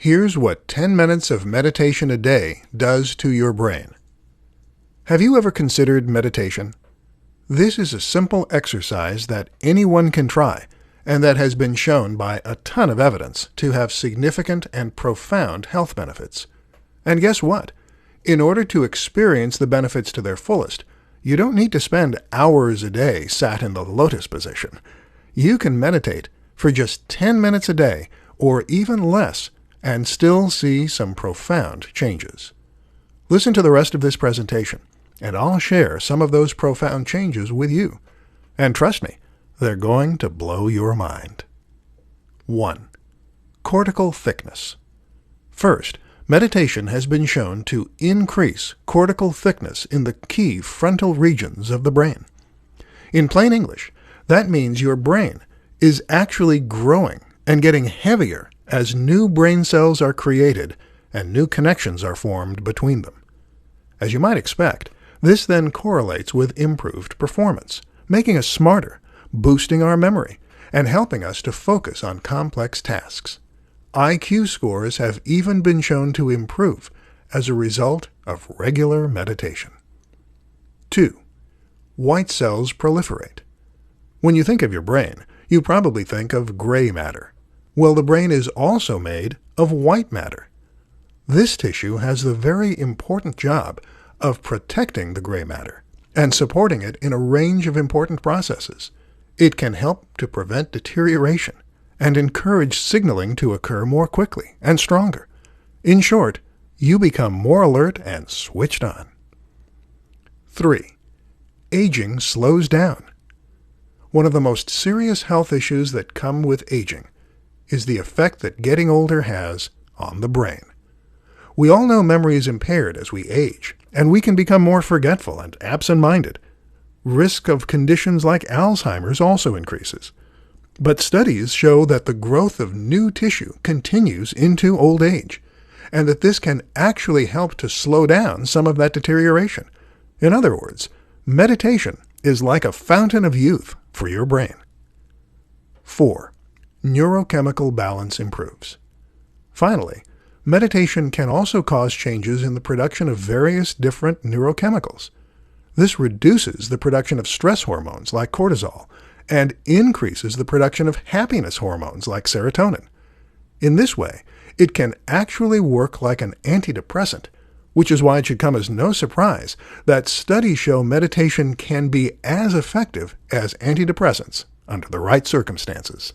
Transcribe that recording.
Here's what 10 minutes of meditation a day does to your brain. Have you ever considered meditation? This is a simple exercise that anyone can try, and that has been shown by a ton of evidence to have significant and profound health benefits. And guess what? In order to experience the benefits to their fullest, you don't need to spend hours a day sat in the lotus position. You can meditate for just 10 minutes a day, or even less, and still see some profound changes. Listen to the rest of this presentation, and I'll share some of those profound changes with you. And trust me, they're going to blow your mind. 1. Cortical thickness. First, meditation has been shown to increase cortical thickness in the key frontal regions of the brain. In plain English, that means your brain is actually growing and getting heavier as new brain cells are created and new connections are formed between them. As you might expect, this then correlates with improved performance, making us smarter, boosting our memory, and helping us to focus on complex tasks. IQ scores have even been shown to improve as a result of regular meditation. 2. White cells proliferate. When you think of your brain, you probably think of gray matter. Well, the brain is also made of white matter. This tissue has the very important job of protecting the gray matter and supporting it in a range of important processes. It can help to prevent deterioration and encourage signaling to occur more quickly and stronger. In short, you become more alert and switched on. 3. Aging slows down. One of the most serious health issues that come with aging is the effect that getting older has on the brain. We all know memory is impaired as we age, and we can become more forgetful and absent-minded. Risk of conditions like Alzheimer's also increases. But studies show that the growth of new tissue continues into old age, and that this can actually help to slow down some of that deterioration. In other words, meditation is like a fountain of youth for your brain. 4. Neurochemical balance improves. Finally, meditation can also cause changes in the production of various different neurochemicals. This reduces the production of stress hormones like cortisol and increases the production of happiness hormones like serotonin. In this way, it can actually work like an antidepressant, which is why it should come as no surprise that studies show meditation can be as effective as antidepressants under the right circumstances.